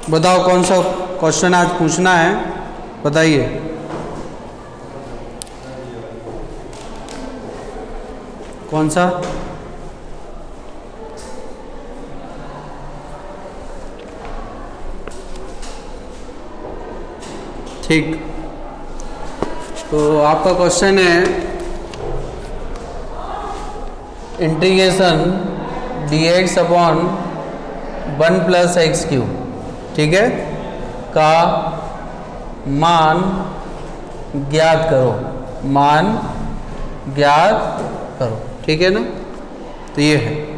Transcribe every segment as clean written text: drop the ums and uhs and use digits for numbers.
बताओ कौन सा क्वेश्चन आज पूछना है, बताइए। कौन सा? ठीक, तो आपका क्वेश्चन है integration dx upon 1 plus x Q, ठीक है, का मान ज्ञात करो, मान ज्ञात करो, ठीक है ना। तो ये है,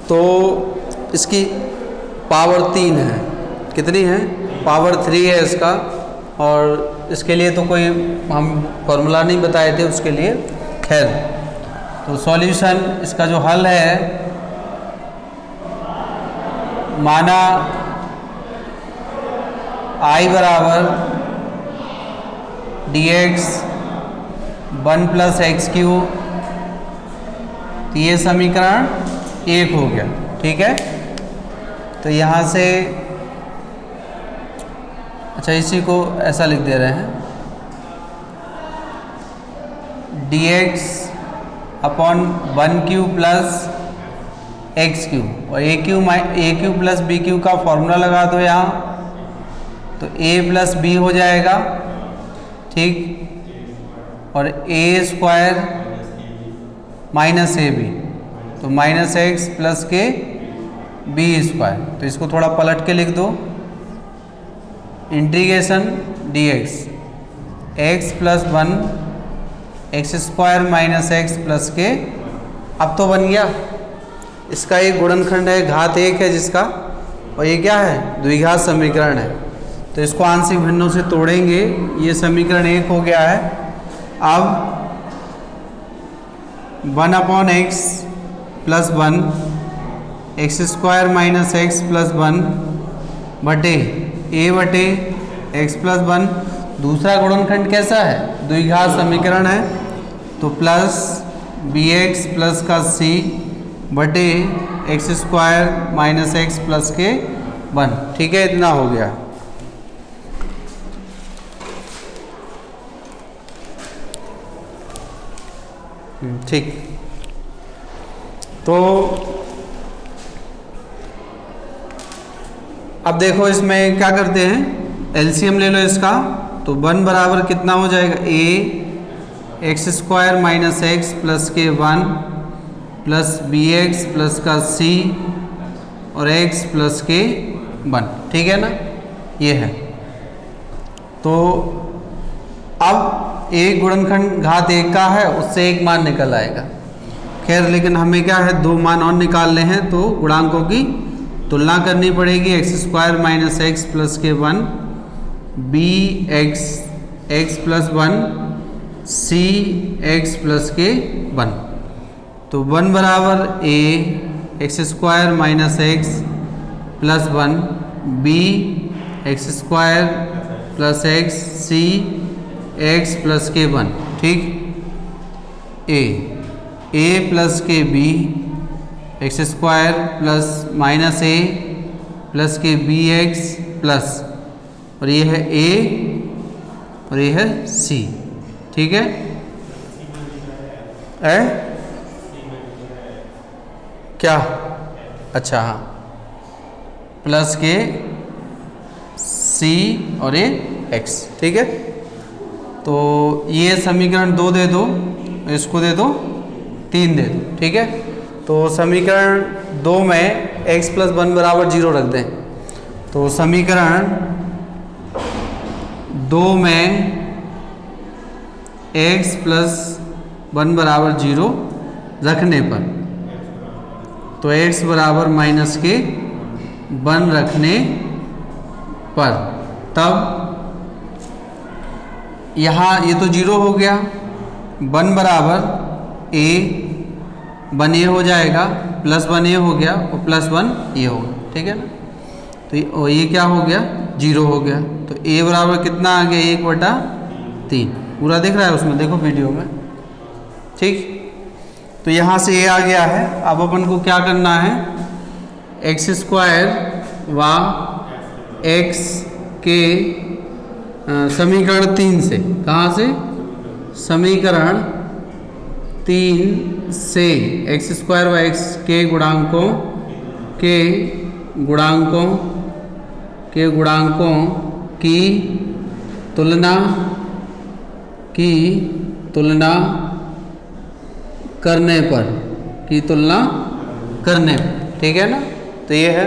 तो इसकी पावर 3 है। कितनी है? पावर 3 है इसका। और इसके लिए तो कोई हम फॉर्मूला नहीं बताए थे उसके लिए, खैर। तो सॉल्यूशन इसका जो हल है, माना I बराबर dx 1 प्लस एक्स क्यू, तो ये समीकरण 1 हो गया, ठीक है। तो यहाँ से अच्छा, इसी को ऐसा लिख दे रहे हैं, dx upon 1 Q plus x Q, और ए क्यू प्लस बी क्यू का फॉर्मूला लगा दो यहाँ, तो a प्लस बी हो जाएगा, ठीक। और ए स्क्वायर माइनस ए बी, तो minus x plus k B square. तो इसको थोड़ा पलट के लिख दो, integration dx x plus 1 x square minus x plus के। अब तो बन गया, इसका एक गुणनखंड है, घात 1 है जिसका, और ये क्या है? द्विघात समीकरण है। तो इसको आंशिक भिन्नों से तोड़ेंगे, ये समीकरण 1 हो गया है। अब 1 upon x plus 1 x square minus x plus 1 बटे ए बटे एक्स प्लस 1। दूसरा गुणनखंड कैसा है? द्विघात समीकरण है, तो प्लस बी एक्स प्लस का सी बटे x square minus x plus k 1, ठीक है। इतना हो गया। ठीक, तो अब देखो इसमें क्या करते हैं, एलसीएम ले लो इसका। तो 1 बराबर कितना हो जाएगा? A x square minus x plus k 1 plus B x plus का सी और एक्स प्लस के 1, ठीक है ना, ये है। तो अब एक गुणनखंड घात 1 का है, उससे एक मान निकल आएगा। खैर, लेकिन हमें क्या है, 2 मान और निकालने हैं, तो गुणांकों की तुलना करनी पड़ेगी। X square minus x plus k 1 b x x plus 1 c x plus k 1। तो 1 बराबर a x square minus x plus 1 b x square plus x c x plus k 1, ठीक। A plus k b x square plus minus a plus k b x plus, और ये है ए और ये है सी, ठीक है। क्या? अच्छा, हाँ, प्लस के सी और ए एक्स, ठीक है। तो ये समीकरण 2 दे दो, इसको दे दो 3 दे दो, ठीक है। तो समीकरण 2 में x प्लस 1 बराबर 0 रख दें। तो समीकरण 2 में x प्लस 1 बराबर 0 रखने पर, तो x बराबर माइनस के 1 रखने पर, तब यहाँ ये तो 0 हो गया, 1 बराबर a 1a हो जाएगा, प्लस 1a हो गया और प्लस 1 ये होगा, ठीक है ना। तो ये क्या हो गया, 0 हो गया। तो a बराबर कितना आ गया, 1/3। पूरा दिख रहा है उसमें, देखो वीडियो में, ठीक। तो यहाँ से a आ गया है। अब अपन को क्या करना है, x² व x के समीकरण 3 से, कहाँ से, समीकरण 3 से x² व x के गुणांकों की तुलना करने पर, ठीक है ना। तो ये है,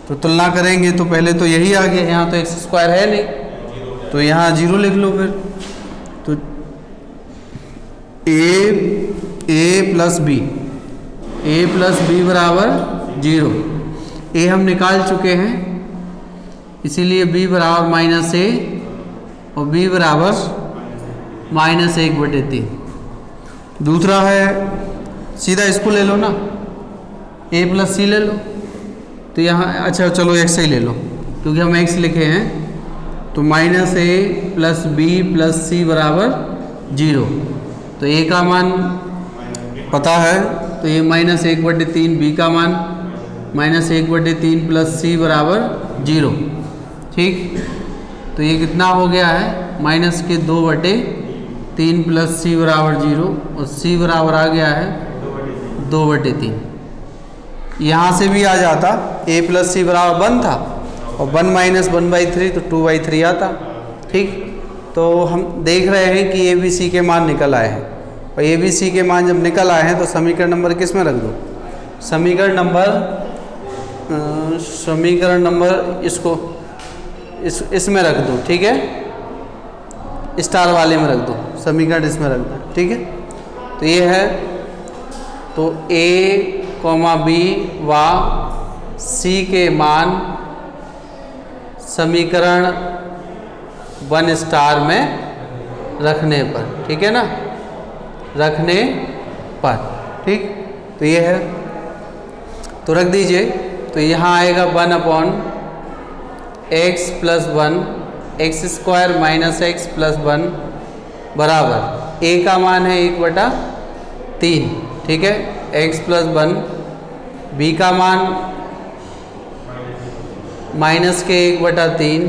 तो तुलना करेंगे तो पहले तो यही आ गया, यहाँ तो x² है नहीं, तो यहाँ 0 लिख लो फिर। तो a प्लस b बराबर 0। a हम निकाल चुके हैं, इसीलिए b बराबर -a और b बराबर -1/3। दूसरा है, सीधा इसको ले लो ना, a प्लस c ले लो। तो यहाँ अच्छा चलो x ही ले लो, क्योंकि हम x लिखे हैं। तो -a plus b plus c बराबर 0। तो a का मान पता है, तो ये -1/3, b का मान -1/3 प्लस c बराबर 0, ठीक। तो ये कितना हो गया है, -2/3 प्लस c बराबर 0, और c बराबर आ गया है 2/3। यहाँ से भी आ जाता, a प्लस c बराबर 1 था, और 1 - 1/3 तो 2/3 आता, ठीक। तो हम देख रहे हैं कि a b c के मान निकल आए हैं, और a b c के मान जब निकल आए हैं तो समीकरण नंबर किस में रख दो, समीकरण नंबर इसको इसमें रख दो, ठीक है, स्टार वाले में रख दो, समीकरण इसमें रख दो, ठीक है। तो ये है, तो a, b व c के मान समीकरण 1 स्टार में रखने पर, ठीक है ना, रखने पर, ठीक। तो ये है, तो रख दीजिए। तो यहाँ आएगा 1/x + 1 x² - x + 1 बराबर, a का मान है 1/3, ठीक है, x + 1, b का मान -1/3,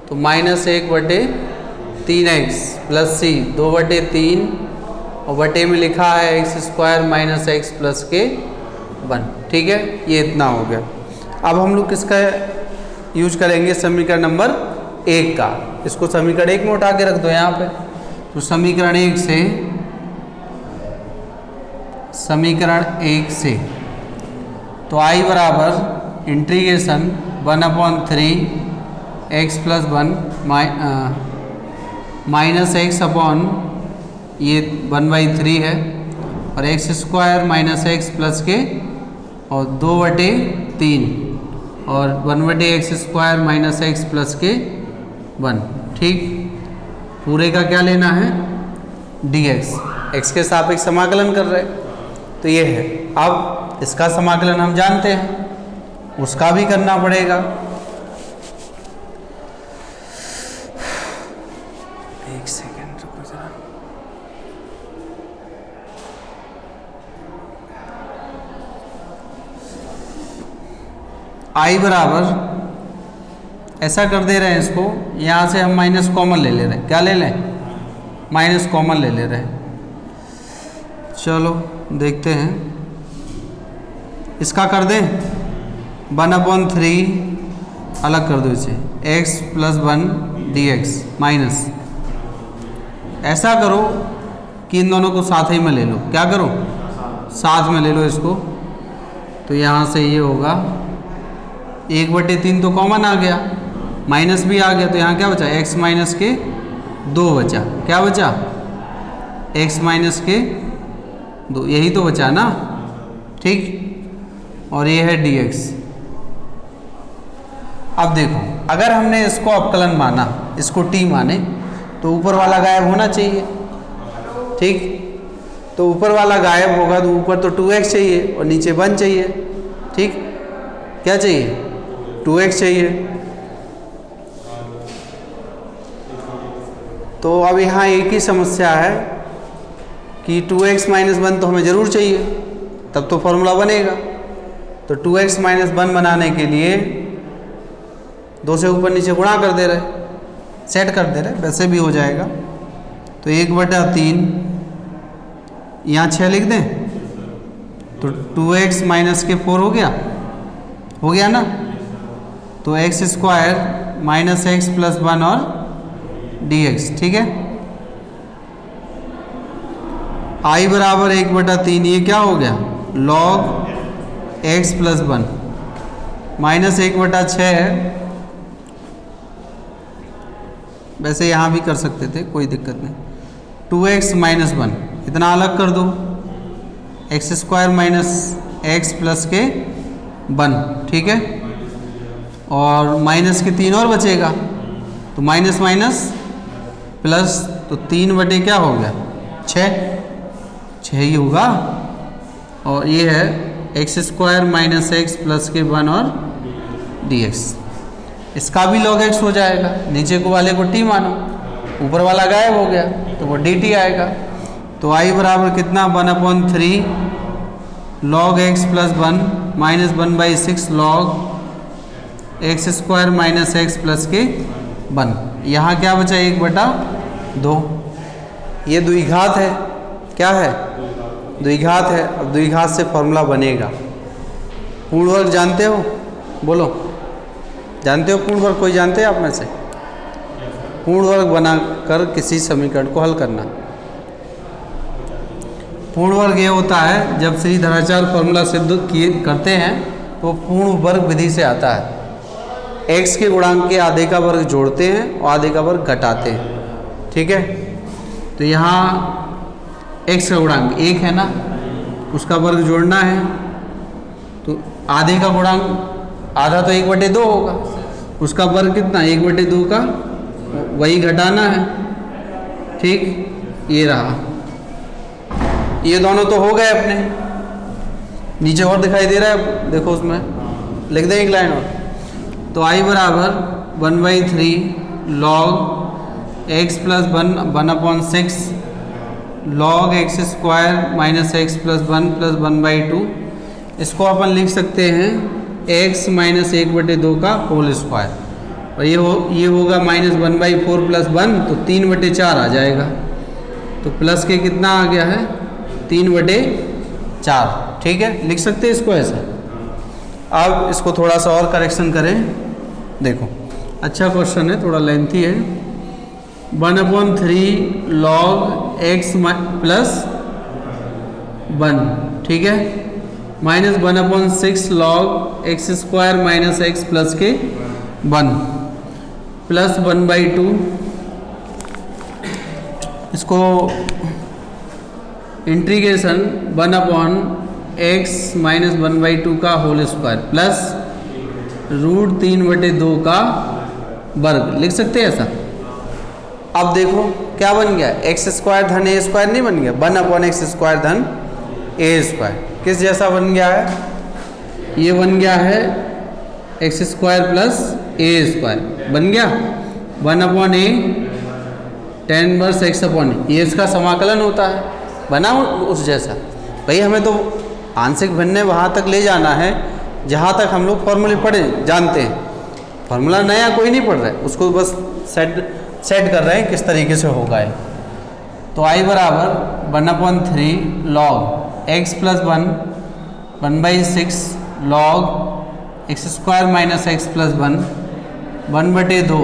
तो -1/3x प्लस c 2/3, और बटे में लिखा है x² - x + k 1, ठीक है। ये इतना हो गया। अब हम लोग किसका यूज करेंगे, समीकरण नंबर 1 का। इसको समीकरण 1 में उठा के रख दो यहाँ पे। तो समीकरण 1 से तो i बराबर इंटीग्रेशन 1/3 x + 1 -x अपॉन ये 1/3 है, और x² - x + k और 2/3 और 1/x² - x + k 1, ठीक। पूरे का क्या लेना है, dx, x के सापेक्ष समाकलन कर रहे हैं, तो ये है। अब इसका समाकलन हम जानते हैं, उसका भी करना पड़ेगा। एक सेकेंड रुको जरा, i बराबर, ऐसा कर दे रहे हैं इसको, यहाँ से हम माइनस कॉमन ले ले रहे हैं। क्या ले लें, माइनस कॉमन ले ले रहे हैं। चलो देखते हैं, इसका कर दें 1/3, अलग कर दो इसे, x + 1 dx माइनस, ऐसा करो कि इन दोनों को साथ ही में ले लो। क्या करो, साथ में ले लो इसको। तो यहाँ से ये होगा 1/3 तो कॉमन आ गया, माइनस भी आ गया, तो यहाँ क्या बचा, x - k 2 बचा। क्या बचा, x - k 2, यही तो बचा ना, ठीक। और ये है dx। अब देखो, अगर हमने इसको अवकलन माना, इसको t माने, तो ऊपर वाला गायब होना चाहिए, ठीक। तो ऊपर वाला गायब होगा तो ऊपर तो 2x चाहिए और नीचे 1 चाहिए, ठीक। क्या चाहिए, 2x चाहिए। तो अब यहाँ एक ही समस्या है कि 2x माइनस 1 तो हमें ज़रूर चाहिए, तब तो फॉर्मूला बनेगा। तो 2x माइनस 1 बनाने के लिए 2 से ऊपर नीचे गुणा कर दे रहे, सेट कर दे रहे, वैसे भी हो जाएगा। तो 1/3 यहाँ 6 लिख दें तो 2x माइनस के 4 हो गया ना। तो x square minus x plus 1 और dx, ठीक है। I बराबर 1/3, ये क्या हो गया, log x प्लस 1 माइनस 1/6 है। वैसे यहाँ भी कर सकते थे, कोई दिक्कत नहीं। 2x माइनस 1 इतना अलग कर दो, x square minus x plus k 1, ठीक है। और माइनस के 3 और बचेगा, तो माइनस माइनस प्लस, तो 3 क्या हो गया 6 ही होगा। और ये है x square minus x plus k 1 और dx। इसका भी log x हो जाएगा, नीचे को वाले को t मानो, ऊपर वाला गायब हो गया तो वो dt आएगा। तो I बराबर कितना 1/3 log x plus 1 minus 1/6 log x square minus x plus k 1। यहाँ क्या बचा 1/2, ये द्विघात है, क्या है द्विघात है। अब द्विघात से फॉर्मूला बनेगा। पूर्ण वर्ग जानते हो, बोलो जानते हो पूर्ण वर्ग, कोई जानते हैं आप में से? पूर्ण वर्ग बनाकर किसी समीकरण को हल करना। पूर्ण वर्ग ये होता है जब श्रीधराचार्य फॉर्मूला सिद्ध करते हैं तो पूर्ण वर्ग विधि से आता है। x के गुणांक के आधे का वर्ग जोड़ते हैं और आधे का वर्ग घटाते हैं, ठीक है। तो यहाँ x का गुणांक 1 है ना, उसका वर्ग जोड़ना है, तो आधे का गुणांक आधा तो 1/2 होगा, उसका वर्ग कितना 1/2 का वही घटाना है, ठीक। ये रहा, ये दोनों तो हो गए अपने। नीचे और दिखाई दे रहा है, देखो उसमें लिख दें एक लाइन और। तो I बराबर 1/3 log x plus 1/6 log x square minus x plus 1 plus 1/2। इसको अपन लिख सकते हैं x माइनस 1/2 का होल स्क्वायर, और ये होगा माइनस 1/4 प्लस 1, तो 3/4 आ जाएगा। तो प्लस के कितना आ गया है 3/4, ठीक है। लिख सकते हैं इसको ऐसे। अब इसको थोड़ा सा और करेक्शन करें, देखो अच्छा क्वेश्चन है, थोड़ा लेंथी है। 1/3 log x प्लस 1, ठीक है, minus 1/6 log x square minus x plus k 1 plus 1/2। इसको इंटीग्रेशन 1/x माइनस 1/2 का होल स्क्वायर प्लस √3/2 का वर्ग लिख सकते हैं ऐसा। अब देखो क्या बन गया, एक्स स्क्वायर धन ए स्क्वायर नहीं बन गया, 1/x स्क्वायर धन ए स्क्वायर। किस जैसा बन गया है, ये बन गया है एक्स स्क्वायर प्लस ए स्क्वायर बन गया 1/a tan इनवर्स x/a, ये इसका समाकलन होता है, बना उस जैसा। भाई हमें तो आंशिक भिन्न वहाँ तक ले जाना है जहाँ तक हम लोग फॉर्मूले पढ़े जानते हैं। फॉर्मूला नया कोई नहीं पढ़ रहा है, उसको बस सेट कर रहे हैं किस तरीके से होगा ये। तो I बराबर 1/3 log x plus 1 1/6 log x square minus x plus 1 1/2,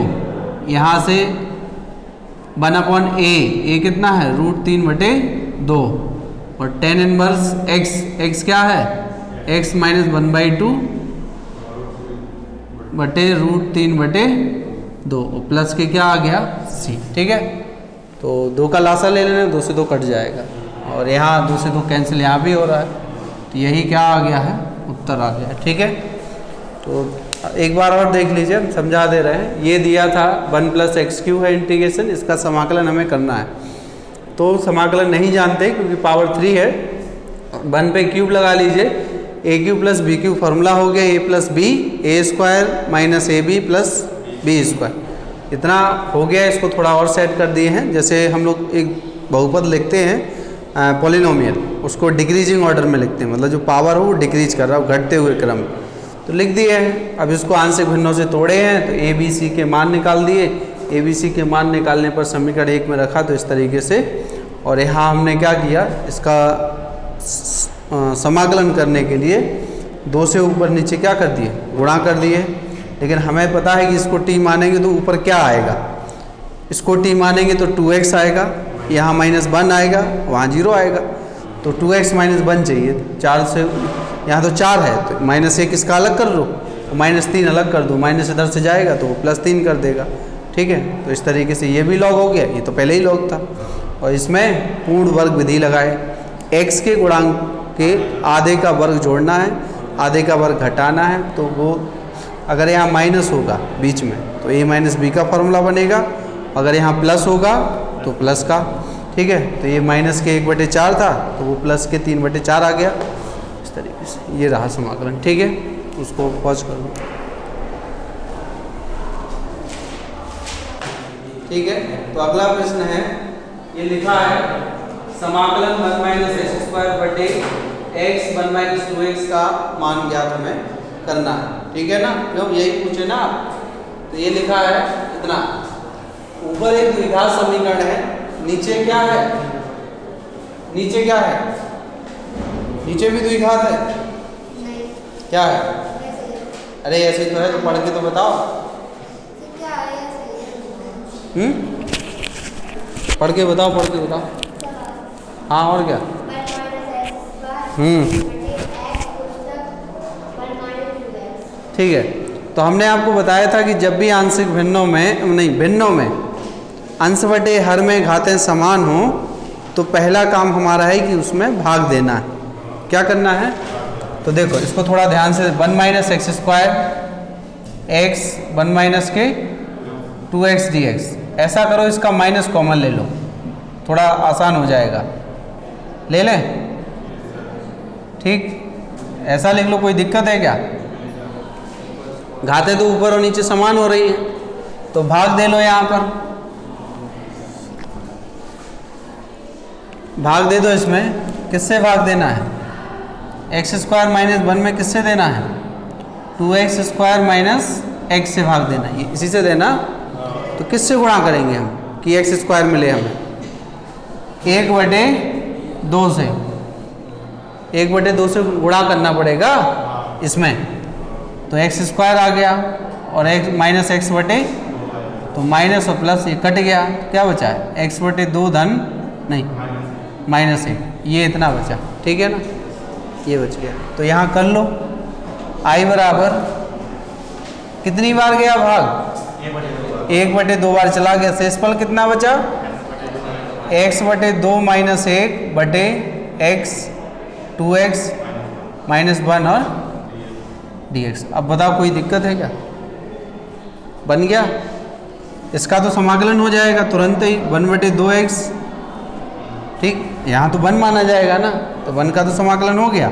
यहाँ से 1/a, ए कितना है √3/2, और tan इनवर्स x क्या है x माइनस 1/2 बटे √3/2, और प्लस के क्या आ गया c, ठीक है। तो 2 का लासा ले लेना, 2 से 2 कट जाएगा, और यहाँ 2 से 2 कैंसिल यहाँ भी हो रहा है, तो यही क्या आ गया है उत्तर आ गया है, ठीक है। तो एक बार और देख लीजिए, हम समझा दे रहे हैं। ये दिया था 1 + x³ है इंटीग्रेशन, इसका समाकलन हमें करना है। तो समाकलन नहीं जानते क्योंकि पावर 3 है, 1 पे क्यूब लगा लीजिए, a cube plus b cube formula हो गया a plus b, a square minus a b plus b square. इतना हो गया, इसको थोड़ा और सेट कर दिए हैं। जैसे हम लोग एक बहुपद लिखते हैं पॉलिनोमियल, उसको डिक्रीजिंग ऑर्डर में लिखते हैं, मतलब जो पावर हो वो डिक्रीज कर रहा हो घटते हुए क्रम, तो लिख दिए हैं। अब इसको आंशिक भिन्नों से तोड़े हैं तो ए बी सी के मान निकाल दिए। ए बी सी के मान निकालने पर समीकरण 1 में रखा तो इस तरीके से। और यहाँ हमने क्या किया, इसका समाकलन करने के लिए 2 से ऊपर नीचे क्या कर दिए, गुणा कर दिए। लेकिन हमें पता है कि इसको t मानेंगे तो ऊपर क्या आएगा, इसको t मानेंगे तो 2x आएगा, यहाँ -1 आएगा, वहाँ 0 आएगा। तो 2x - 1 चाहिए, 4 से यहाँ तो 4 है तो -1 इसका अलग कर लो, -3 अलग कर दो, माइनस इधर से जाएगा तो वो +3 कर देगा। ठीक है, तो इस तरीके से ये भी लॉग हो गया, ये तो पहले ही लॉग था। और इसमें पूर्ण वर्ग विधि लगाए, x के गुणांक के आधे का वर्ग जोड़ना है, आधे का वर्ग घटाना है। तो वो अगर यहाँ माइनस होगा बीच में तो a - b का फॉर्मूला बनेगा, अगर यहाँ प्लस होगा तो प्लस का। ठीक है, तो ये माइनस के 1/4 था तो वो प्लस के 3/4 आ गया। इस तरीके से ये रहा समाकलन। ठीक है, उसको पॉज कर दो। ठीक है, तो अगला प्रश्न है, ये लिखा है समाकलन 1 - x² बटे x 1 - 2x का मान ज्ञात हमें करना है। ठीक है ना, क्यों यही पूछे ना आप। तो ये लिखा है इतना, ऊपर एक द्विघात समीकरण है, नीचे क्या है, नीचे क्या है, नीचे भी द्विघात है। नहीं। क्या है? अरे ऐसे ही तो है, तो पढ़ के तो बताओ। क्या है ऐसे? पढ़ के बताओ, पढ़ के बताओ। हाँ, और क्या? ठीक है, तो हमने आपको बताया था कि जब भी आंशिक भिन्नों में, नहीं भिन्नों में अंश बटे हर में घातें समान हो तो पहला काम हमारा है कि उसमें भाग देना है। क्या करना है? तो देखो इसको थोड़ा ध्यान से, 1 - x² x 1 - के 2x dx, ऐसा करो, इसका माइनस कॉमन ले लो, थोड़ा आसान हो जाएगा। ले लें? ठीक, ऐसा लिख लो, कोई दिक्कत है क्या? घातें तो ऊपर और नीचे समान हो रही है, तो भाग दे लो, यहाँ पर भाग दे दो। इसमें किससे भाग देना है? x² - 1 में किससे देना है? 2x² - x से भाग देना है, इसी से देना। तो किससे गुणा करेंगे हम कि x² मिले हमें? 1/2 से, 1/2 से गुणा करना पड़ेगा इसमें, तो x² आ गया और x - x बटे, तो माइनस और प्लस ये कट गया, क्या बचा है? x/2 धन नहीं -1, ये इतना बचा। ठीक है ना, ये बच गया। तो यहाँ कर लो, i बराबर कितनी बार गया भाग? 1/2 बार चला गया, शेषफल कितना बचा? x/2 - 1 बटे x 2x - 1 और dx। अब बताओ कोई दिक्कत है क्या? बन गया, इसका तो समाकलन हो जाएगा तुरंत ही, 1/2x। ठीक, यहाँ तो 1 माना जाएगा ना, तो 1 का तो समाकलन हो गया।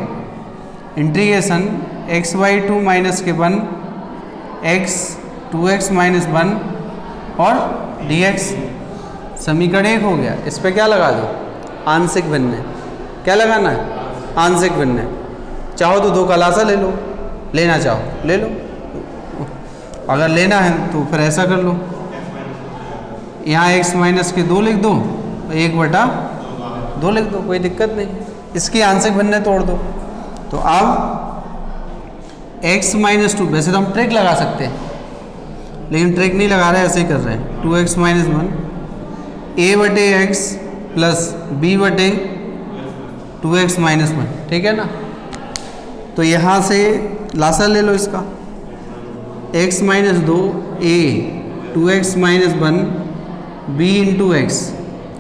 इंटीग्रेशन x/2 - के 1 x 2x - 1 और dx, समीकरण 1 हो गया। इस पे क्या लगा दो? आंशिक भिन्न। क्या लगाना है? आंशिक भिन्न। चाहो तो 2 का लासा ले लो, लेना चाहो ले लो, अगर लेना है तो फिर ऐसा कर लो, यहाँ x - के 2 लिख दो, 1/2 लिख दो, कोई दिक्कत नहीं। इसकी आंशिक भिन्न तोड़ दो। तो अब x - 2, वैसे तो हम ट्रिक लगा सकते हैं, लेकिन ट्रिक नहीं लगा रहे, ऐसे ही कर रहे हैं। 2x - 1 a/x plus b/2x - 1। ठीक है ना, तो यहाँ से लासा ले लो इसका, x - 2 a 2x - 1 b × x।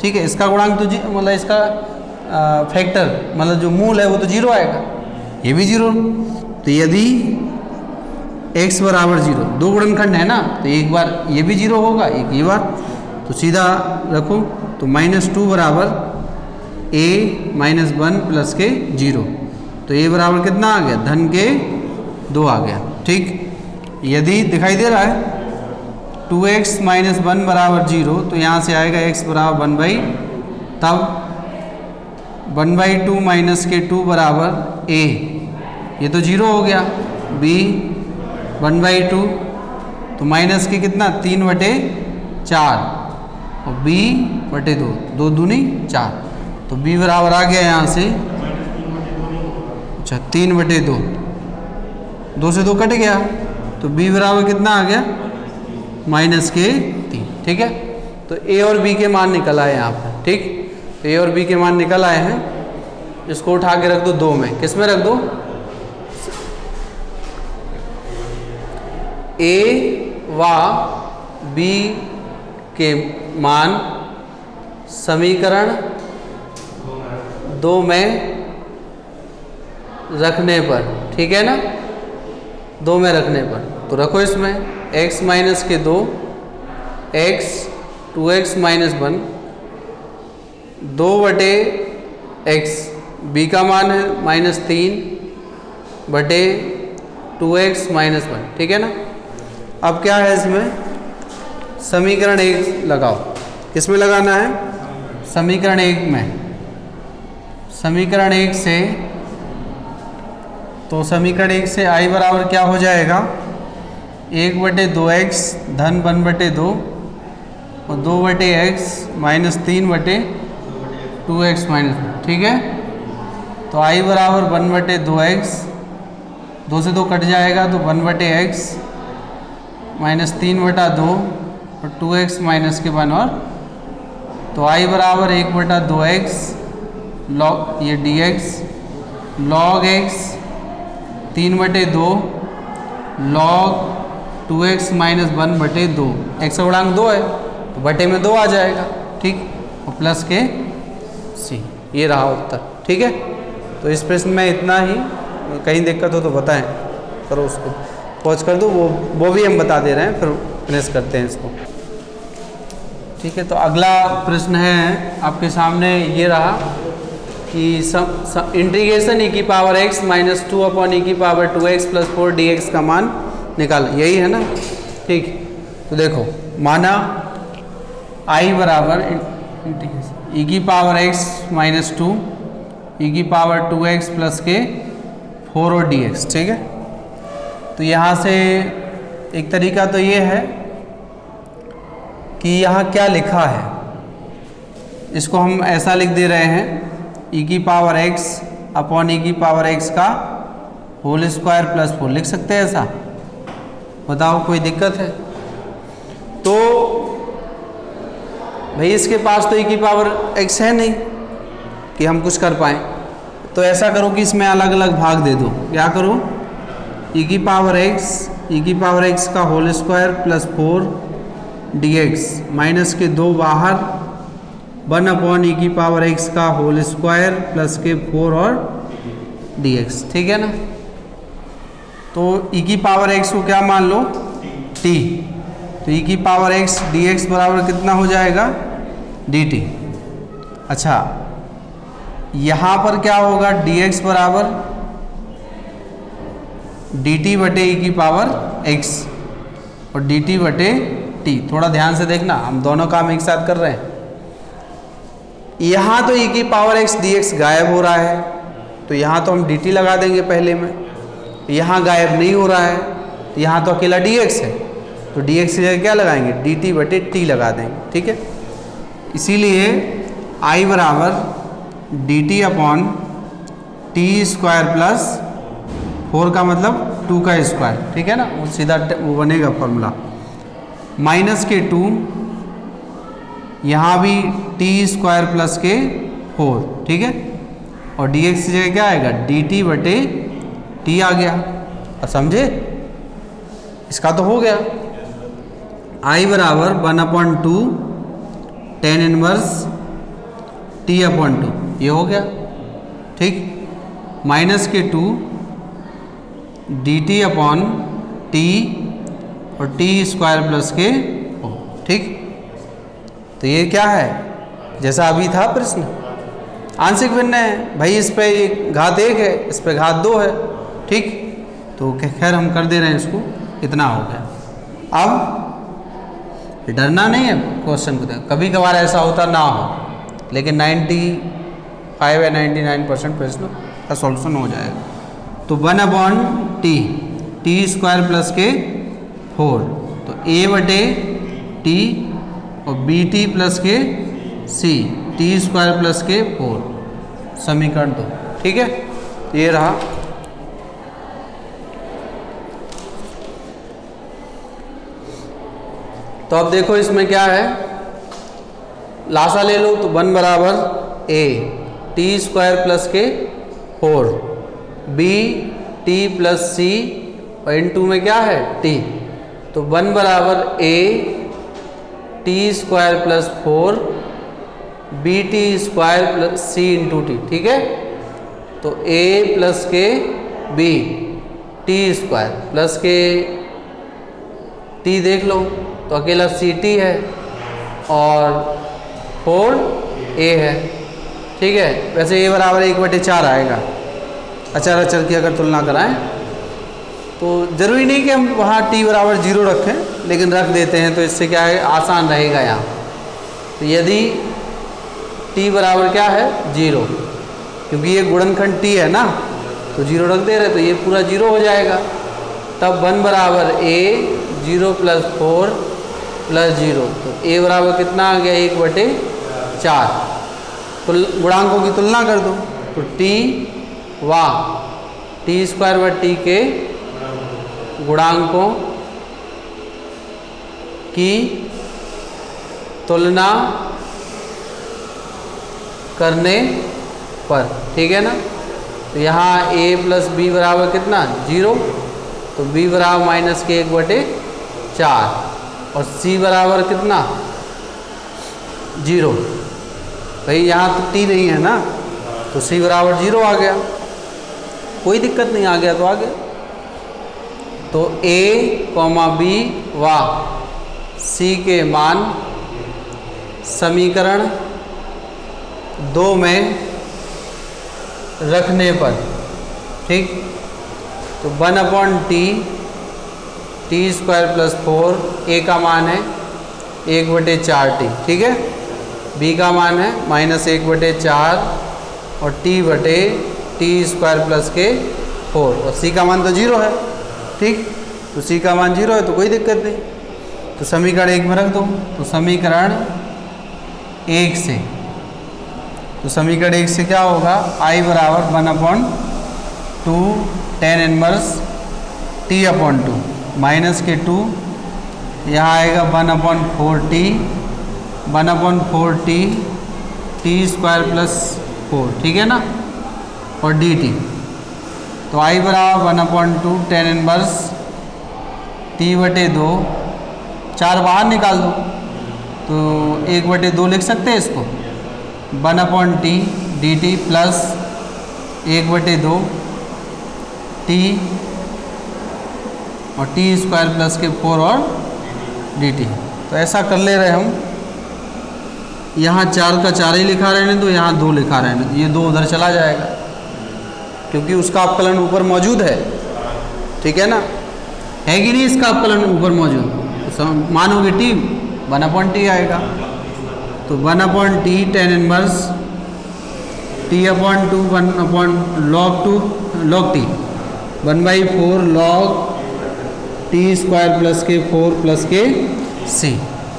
ठीक है, इसका गुणांक तो मतलब इसका फैक्टर, मतलब जो मूल है वो तो 0 आएगा, ये भी 0। तो यदि x बराबर 0, 2 गुणनखंड है ना, तो एक बार ये भी 0 होगा, एक ये बार, तो सीधा रखो। तो -2 बराबर a - 1 प्लस के 0। तो ए बराबर कितना आ गया, धन के 2 आ गया। ठीक, यदि दिखाई दे रहा है 2x माइनस 1 बराबर 0, तो यहाँ से आएगा x बराबर 1/, तब 1/2 माइनस के 2 बराबर a, ये तो 0 हो गया, b 1/2, तो माइनस के कितना 3/4 और b बटे 2, 2 दूनी 4, तो b बराबर आ गया यहाँ से, अच्छा 3/2, 2 से 2 कट गया, तो b बराबर कितना आ गया, माइनस के 3। ठीक है, तो a और b के मान निकल आए यहाँ पर। ठीक, तो a और b के मान निकल आए हैं, इसको उठा के रख दो 2 में, किस में रख दो, a व b के मान समीकरण 2 में रखने पर, ठीक है ना, 2 में रखने पर, तो रखो इसमें x माइनस के 2, x 2x minus 1, 2/x, b का मान है -3 बटे 2x माइनस 1। ठीक है ना, अब क्या है इसमें, समीकरण 1 लगाओ, किस में लगाना है, समीकरण 1 में, समीकरण 1 से, तो समीकरण 1 से i बराबर क्या हो जाएगा, 1/2x धन 1/2 और 2/x माइनस 3/2x माइनस 1। ठीक है, तो i बराबर 1/2x, 2 से 2 कट जाएगा, तो 1/x माइनस 3/2 और 2x माइनस के 1, और तो i बराबर 1/2x लॉग ये dx log x 3/2 log 2x minus 1/2, x का गुणांक 2 है तो बटे में 2 आ जाएगा। ठीक, और प्लस के c, ये रहा उत्तर। ठीक है, तो इस प्रश्न में इतना ही, कहीं दिक्कत हो तो बताएं, करो उसको पॉज कर दो, वो भी हम बता दे रहे हैं, फिर फिनिश करते हैं इसको। ठीक है, तो अगला प्रश्न है आपके सामने, ये रहा कि इंटीग्रेशन e की power x minus 2 upon e की पावर 2x प्लस 4 dx का मान निकाल, यही है ना। ठीक, तो देखो माना i बराबर e की पावर x माइनस 2 e की पावर 2x प्लस के 4 और dx। ठीक है, तो यहाँ से एक तरीका तो ये है कि यहाँ क्या लिखा है, इसको हम ऐसा लिख दे रहे हैं, e की पावर x अपॉन e की पावर x का होल स्क्वायर प्लस 4 लिख सकते हैं ऐसा, बताओ कोई दिक्कत है। तो भाई इसके पास तो e की पावर x है नहीं कि हम कुछ कर पाएँ, तो ऐसा करो कि इसमें अलग अलग भाग दे दो। क्या करो, e की पावर x का whole square plus 4 dx minus के 2 बाहर, 1 अपॉन e की पावर x का होल स्क्वायर प्लस के 4 और dx। ठीक है ना, तो e की पावर x को क्या मान लो, t, तो e की पावर x dx बराबर कितना हो जाएगा, dt। अच्छा, यहाँ पर क्या होगा, dx बराबर dt बटे e की पावर x और dt बटे t। थोड़ा ध्यान से देखना, हम दोनों काम एक साथ कर रहे हैं। यहाँ तो e की पावर x dx गायब हो रहा है, तो यहाँ तो हम dt लगा देंगे पहले में, यहाँ गायब नहीं हो रहा है, तो यहाँ तो अकेला dx है, तो dx की जगह क्या लगाएंगे, dt बटे t लगा देंगे। ठीक है, इसीलिए i बराबर dt upon T square plus 4 का मतलब 2 का स्क्वायर। ठीक है ना, वो सीधा वो बनेगा फॉर्मूला, माइनस के 2, यहाँ भी टी स्क्वायर प्लस के 4। ठीक है, और dx की जगह क्या आएगा, dt बटे t आ गया। अब समझे, इसका तो हो गया, i बराबर 1/2 tan इनवर्स t/2, ये हो गया। ठीक, माइनस के 2 dt अपॉन t और टी स्क्वायर प्लस के 4। ठीक, तो ये क्या है, जैसा अभी था प्रश्न, आंशिक भिन्न है भाई, इस पे एक घात 1 है, इस पे घात 2 है, ठीक। तो खैर हम कर दे रहे हैं इसको, इतना हो गया। अब डरना नहीं है क्वेश्चन को, कभी कभार ऐसा होता ना हो, लेकिन 95 या 99% प्रश्न का सॉल्यूशन हो जाएगा। तो 1/t, t² प्लस के 4, तो a/t और bt प्लस के c, t² प्लस के 4, समीकरण 2, ठीक है। ये रहा। तो अब देखो इसमें क्या है, लासा ले लो, तो 1 बराबर a t² प्लस के 4, b t प्लस c और इनटू में क्या है t, तो 1 बराबर a t² plus 4 bt² plus c into T, ठीक है। तो a प्लस के b t² प्लस के t देख लो तो अकेला ct है और 4a है, ठीक है। वैसे a बराबर 1/4 आएगा, अचर अचर की अगर तुलना कराएं तो ज़रूरी नहीं कि हम वहाँ t बराबर 0 रखें, लेकिन रख देते हैं तो इससे क्या है, आसान रहेगा यहाँ। तो यदि t बराबर क्या है 0, क्योंकि ये गुणनखंड t है ना, तो 0 रख दे रहे तो ये पूरा 0 हो जाएगा। तब 1 बराबर a 0 प्लस 4 प्लस 0, तो a बराबर कितना आ गया 1/4। तो गुणांकों की तुलना कर दो, तो t व t² के गुणांकों की तुलना करने पर, ठीक है ना। तो यहाँ a प्लस b बराबर कितना 0, तो b बराबर माइनस के 1/4 और c बराबर कितना 0। भाई यहाँ तो t नहीं है ना, तो c बराबर 0 आ गया, कोई दिक्कत नहीं, आ गया तो आ गया। तो a, b व c के मान समीकरण 2 में रखने पर, ठीक। तो 1/t t² प्लस 4, a का मान है 1/4t, ठीक है। b का मान है -1/4 और t/t² प्लस के 4 और c का मान तो 0 है, ठीक। तो c का मान 0 है तो कोई दिक्कत नहीं, तो समीकरण 1 में रख दो। तो समीकरण 1 से, तो समीकरण 1 से क्या होगा, i बराबर 1/2 tan इनवर्स t/2 माइनस के 2, यहाँ आएगा 1/4t 1/4t t² प्लस 4, ठीक है ना, और dt। तो i बराबर 1/2 tan इनवर्स t/2, 4 बाहर निकाल दो तो 1/2 लिख सकते हैं इसको, 1/t dt प्लस 1/2 t और t² प्लस के 4 और dt। तो ऐसा कर ले रहे हम, यहाँ 4 का 4 ही लिखा रहने दो, यहाँ 2 लिखा रहने दो, ये 2 उधर चला जाएगा क्योंकि उसका अपकलन ऊपर मौजूद है, ठीक है ना, है कि नहीं, इसका अपकलन ऊपर मौजूद, तो मानोगे t 1/t आएगा। तो 1/t tan inverse t/2 log t 1/4 log t² plus के 4 प्लस के c।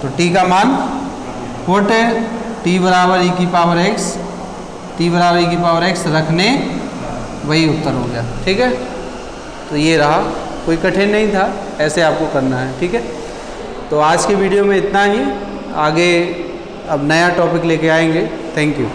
तो t का मान पुट है t बराबर e x रखने, वही उत्तर हो गया, ठीक है। तो ये रहा, कोई कठिन नहीं था, ऐसे आपको करना है, ठीक है। तो आज के वीडियो में इतना ही, आगे अब नया टॉपिक लेके आएंगे। Thank you.